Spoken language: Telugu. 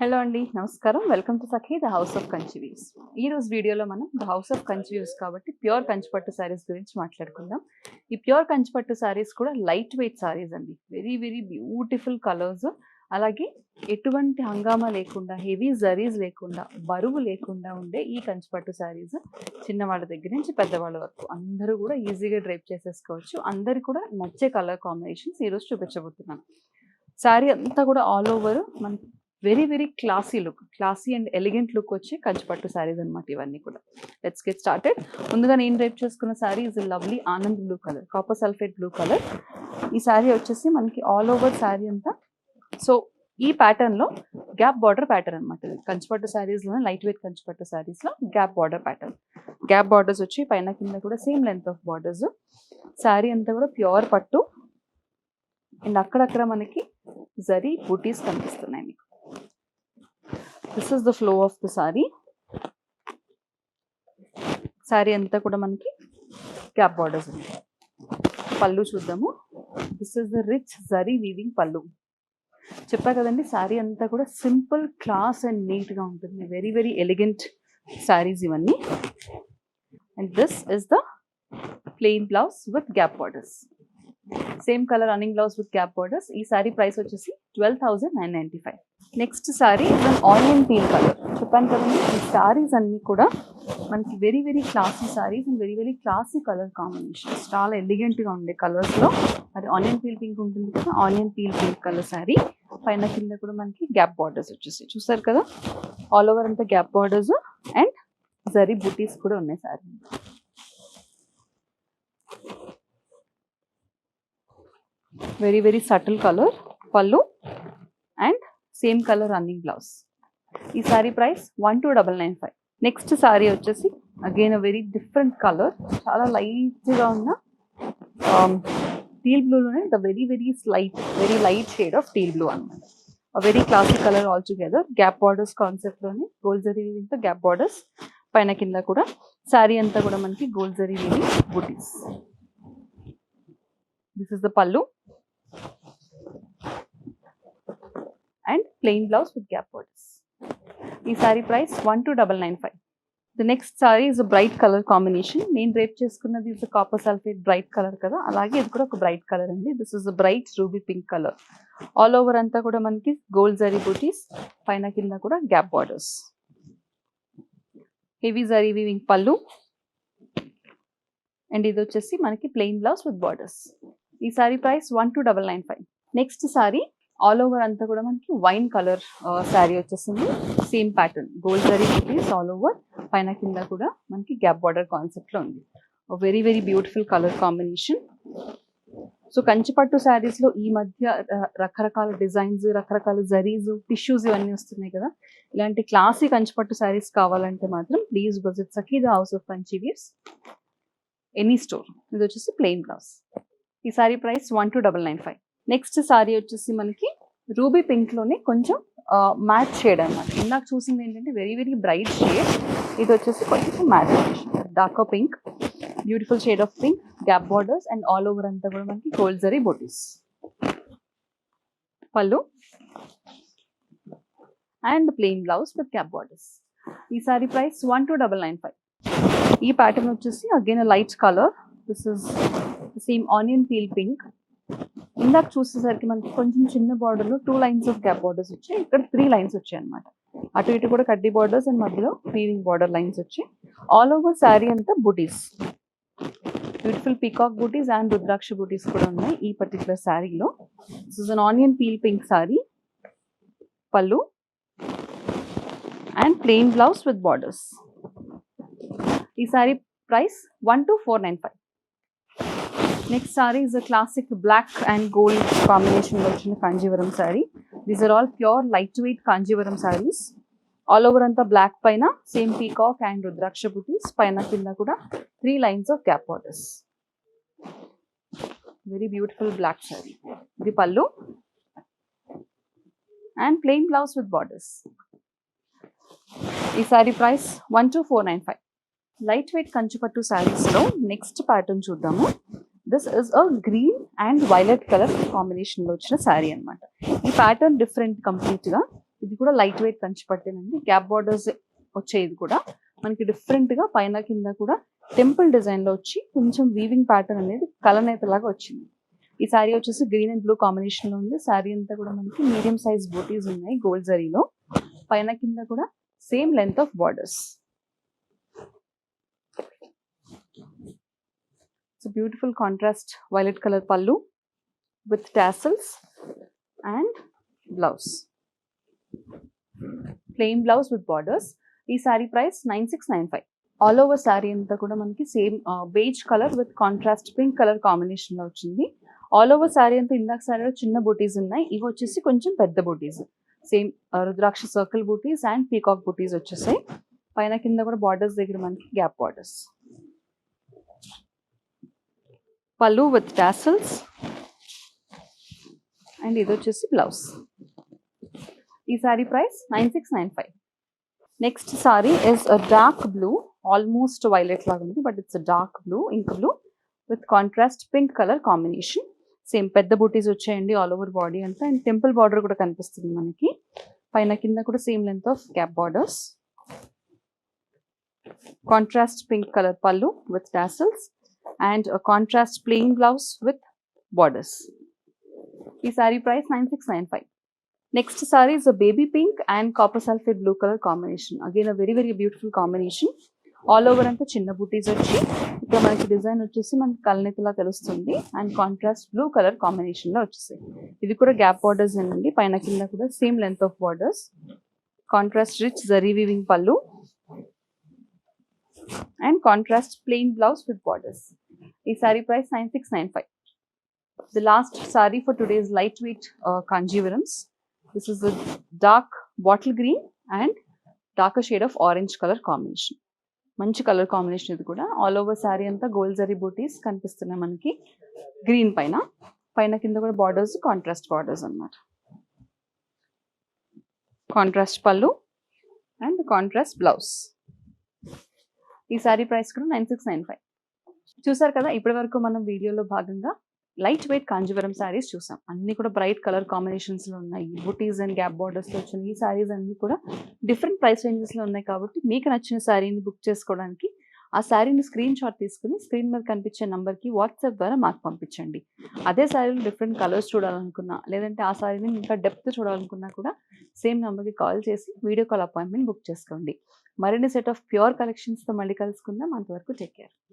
హలో అండి, నమస్కారం. Welcome to Sakhi the house of Kanchi weaves. ఈ రోజు వీడియోలో మనం the house of Kanchi weaves కాబట్టి ప్యూర్ కంచిపట్టు శారీస్ గురించి మాట్లాడుకుందాం. ఈ ప్యూర్ కంచిపట్టు శారీస్ కూడా లైట్ వెయిట్ శారీస్ అండి. వెరీ వెరీ బ్యూటిఫుల్ కలర్స్, అలాగే ఎటువంటి హంగామా లేకుండా, హెవీ జరీస్ లేకుండా, బరువు లేకుండా ఉండే ఈ కంచిపట్టు శారీస్ చిన్నవాళ్ళ దగ్గర నుంచి పెద్దవాళ్ళ వరకు అందరూ కూడా ఈజీగా డ్రైప్ చేసేసుకోవచ్చు. అందరు కూడా నచ్చే కలర్ కాంబినేషన్స్ ఈరోజు చూపించబోతున్నాను. శారీ అంతా కూడా ఆల్ ఓవర్ మనకి very very classy look, classy and elegant look వచ్చి కంచిపట్టు శారీస్ అనమాట ఇవన్నీ కూడా. Let's get started. ముందుగా నేను డ్రైప్ చేసుకున్న sari is lovely Anand blue colour, copper sulphate blue colour. ఈ శారీ వచ్చేసి మనకి ఆల్ ఓవర్ శారీ అంతా సో ఈ ప్యాటర్న్ లో గ్యాప్ బార్డర్ ప్యాటర్న్ అనమాట. ఇది కంచిపట్టు శారీస్ లో లైట్ వెయిట్ కంచిపట్టు శారీస్ లో gap border pattern. Gap borders వచ్చి పైన కింద కూడా same length of borders. Sari అంతా కూడా ప్యూర్ పట్టు అండ్ అక్కడక్కడ మనకి జరీ బూటీస్ కనిపిస్తున్నాయి మీకు. This is the flow of the sorry. Sorry అంతా కూడా మనకి క్యాప్ బార్డర్స్ ఉంది. పళ్ళు చూద్దాము. This is the rich zari weaving పళ్ళు. చెప్పా కదండి, సారీ అంతా కూడా సింపుల్, క్లాస్ అండ్ నీట్ గా ఉంటుంది. వెరీ వెరీ ఎలిగెంట్ సారీస్ ఇవన్నీ. And this is the plain blouse with gap borders. Same colour running blouse with gap borders. ఈ సారీ ప్రైస్ వచ్చేసి 12,995. Next sorry onion peel colour. చెప్పాను కదండి, ఈ సారీస్ అన్ని కూడా మనకి very very classy saris and very very classy colour combinations. చాలా ఎలిగెంట్ గా ఉండే కలర్స్ లో అది ఆనియన్ పీల్ పింక్ ఉంటుంది కదా, onion peel pink colour sari. పైన కింద కూడా మనకి గ్యాప్ బార్డర్స్ వచ్చేసి చూసారు కదా, ఆల్ ఓవర్ అంతా gap borders and zari butis కూడా ఉన్నాయి sari. Very very subtle colour pallu and same colour running blouse. ఈ సారీ ప్రైస్ 12,995. నెక్స్ట్ సారీ వచ్చేసి అగైన్ వెరీ డిఫరెంట్ కలర్, చాలా లైట్ గా ఉన్న టీల్ బ్లూలోనే the very very very light shade of teal blue అనమాట. Very classic colour all together. Gap borders concept లోనే గోల్డ్ జరీ వీవింగ్ తో గ్యాప్ బార్డర్స్. పైన కింద కూడా సారీ అంతా కూడా మనకి gold zari weaving butis. This is the pallu and plain blouse with gap borders. ఈ sari price 12,995. The next sari is a bright colour combination. నేను డ్రేప్ చేసుకున్నది is copper sulphate bright colour కదా, అలాగే ఇది కూడా ఒక బ్రైట్ కలర్ అండి. This is a bright ruby pink colour. All over అంతా కూడా మనకి గోల్డ్ జరీ బూటీస్, పైన కింద కూడా gap borders. Heavy zari weaving pallu and ఇది వచ్చేసి మనకి ప్లెయిన్ బ్లౌజ్ విత్ బార్డర్స్. ఈ sari price 12,995. Next sari all over అంతా కూడా మనకి వైన్ కలర్ శారీ వచ్చేసింది. Same pattern gold zari butis all over, పైన కింద కూడా మనకి గ్యాప్ బార్డర్ కాన్సెప్ట్ లో ఉంది. Very very beautiful colour combination. So Kanchipattu saris లో ఈ మధ్య రకరకాల డిజైన్స్, రకరకాల జరీస్, టిష్యూస్ ఇవన్నీ వస్తున్నాయి కదా. ఇలాంటి క్లాసీ కంచిపట్టు శారీస్ కావాలంటే మాత్రం please visit Sakhi the house of Kanchi weaves, any store. ఇది వచ్చేసి ప్లెయిన్ బ్లౌజ్. ఈ సారీ ప్రైస్ 12,995. నెక్స్ట్ సారీ వచ్చేసి మనకి రూబీ పింక్ లోనే కొంచెం మ్యాట్ షేడ్ అనమాట. ఇందాక చూసింది ఏంటంటే వెరీ వెరీ బ్రైట్ షేడ్, ఇది వచ్చేసి కొంచెం matte darker pink. Beautiful shade of pink, gap borders and all over అంతా కూడా మనకి gold zari butis. Pallu and plain blouse with gap borders. ఈ సారీ ప్రైస్ 12,995. ఈ ప్యాటర్న్ వచ్చేసి again light colour. This is same onion peel pink. ఇందాక చూసేసరికి మనకి కొంచెం చిన్న బార్డర్ లో 2 లైన్స్ ఆఫ్ గ్యాప్ బార్డర్స్ వచ్చాయి, ఇక్కడ 3 లైన్స్ వచ్చాయి అనమాట. అటు ఇటు కూడా కడ్డీ బార్డర్స్ అండ్ మధ్యలో వీవింగ్ బార్డర్ లైన్స్ వచ్చాయి. ఆల్ ఓవర్ శారీ అంతా butis, beautiful peacock butis and రుద్రాక్ష బూటీస్ కూడా ఉన్నాయి ఈ పర్టికులర్ శారీలో. This is an onion peel pink sari. Pallu and plain blouse with borders. ఈ sari price 12,495. Next sari is a classic black and gold combination లో వచ్చిన Kanjeevaram sari. These are all pure light weight Kanjeevaram saris. All over అంతా బ్లాక్ పైన సేమ్ పీకాక్ అండ్ రుద్రాక్ష బూటీస్, పైన కింద కూడా 3 lines of gap borders. Very beautiful black sari. ఇది pallu and plain blouse with borders. ఈ సారీ ప్రైస్ 12,495. లైట్ వెయిట్ కంచిపట్టు సారీస్ లో నెక్స్ట్ ప్యాటర్న్ చూద్దాము. This is a green and violet colour combination లో వచ్చిన శారీ అనమాట. ఈ ప్యాటర్న్ డిఫరెంట్ కంప్లీట్ గా. ఇది కూడా లైట్ వెయిట్ కంచి పట్టేనండి. గ్యాప్ బార్డర్స్ వచ్చాయి. ఇది కూడా మనకి డిఫరెంట్ గా పైన కింద కూడా టెంపుల్ డిజైన్ లో వచ్చి కొంచెం వీవింగ్ ప్యాటర్న్ అనేది కలనేత లాగా వచ్చింది. ఈ శారీ వచ్చేసి గ్రీన్ అండ్ బ్లూ కాంబినేషన్ లో ఉంది. శారీ అంతా కూడా మనకి మీడియం సైజ్ బూటీస్ ఉన్నాయి గోల్డ్ జరీలో. పైన కింద కూడా same length of borders. It's beautiful contrast violet colour pallu with tassels and blouse, plain blouse with borders. ఈ sari price 9695. All over sari అంతా కూడా మనకి same beige colour with contrast pink colour combination లో వచ్చింది. ఆల్ ఓవర్ శారీ అంతా ఇందాక శారీలో చిన్న బూటీస్ ఉన్నాయి. ఇవి వచ్చేసి కొంచెం పెద్ద butis, same rudraksha circle butis and peacock butis వచ్చేసాయి. పైన కింద కూడా బార్డర్స్ దగ్గర మనకి gap borders. Pallu with tassels and ఇది వచ్చేసి బ్లౌజ్. ఈ sari price 9695. Next sari is a dark blue, almost violet లాగా ఉంది but it's dark blue, ink blue with contrast pink colour combination. Same పెద్ద బూటీస్ వచ్చాయండి ఆల్ ఓవర్ బాడీ అంతా. అండ్ టెంపుల్ బార్డర్ కూడా కనిపిస్తుంది మనకి. పైన కింద కూడా same length of gap borders. Contrast pink colour pallu with tassels and contrast plain blouse with borders. ఈ sari price 9695. Next sari is a baby pink and copper sulphate blue colour combination. Again a very very beautiful combination. All over అంతా చిన్న బూటీస్ వచ్చి ఇక్కడ మనకి డిజైన్ వచ్చేసి మనకి కలనెతలా తెలుస్తుంది. And contrast blue colour combination లో వచ్చేసాయి. ఇది కూడా గ్యాప్ బార్డర్స్ అండి. పైన కింద కూడా same length of borders. Contrast rich zari weaving pallu and contrast plain blouse with borders. ఈ sari price 9695. The last saree for today is lightweight Kanjivarams. This is a dark bottle green and darker shade of orange color combination. మంచి కలర్ కాంబినేషన్ ఇది కూడా. ఆల్ ఓవర్ శారీ అంతా గోల్డ్ జరీ బూటీస్ కనిపిస్తున్నాయి మనకి గ్రీన్ పైన. పైన కింద కూడా బార్డర్స్ కాంట్రాస్ట్ బార్డర్స్ అన్నమాట. కాంట్రాస్ట్ పళ్ళు అండ్ కాంట్రాస్ట్ బ్లౌజ్. ఈ శారీ ప్రైస్ కూడా 9695. చూసారు కదా, ఇప్పటి వరకు మనం వీడియోలో భాగంగా లైట్ వెయిట్ కాంజీవరం శారీస్ చూసాం. అన్ని కూడా బ్రైట్ కలర్ కాంబినేషన్స్ లో ఉన్నాయి. బుటీస్ అండ్ గ్యాప్ బార్డర్స్ లో వచ్చిన ఈ శారీస్ అన్ని కూడా డిఫరెంట్ ప్రైస్ రేంజెస్ లో ఉన్నాయి. కాబట్టి మీకు నచ్చిన శారీని బుక్ చేసుకోవడానికి ఆ శారీని స్క్రీన్ షాట్ తీసుకుని స్క్రీన్ మీద కనిపించే నంబర్కి వాట్సాప్ ద్వారా మాకు పంపించండి. అదే శారీలో డిఫరెంట్ కలర్స్ చూడాలనుకున్నా, లేదంటే ఆ శారీని ఇంకా డెప్త్ చూడాలనుకున్నా కూడా సేమ్ నెంబర్కి కాల్ చేసి వీడియో కాల్ అపాయింట్మెంట్ బుక్ చేసుకోండి. మరిన్ని సెట్ ఆఫ్ ప్యూర్ కలెక్షన్స్తో మళ్ళీ కలుసుకుందాం. అంతవరకు టేక్ కేర్.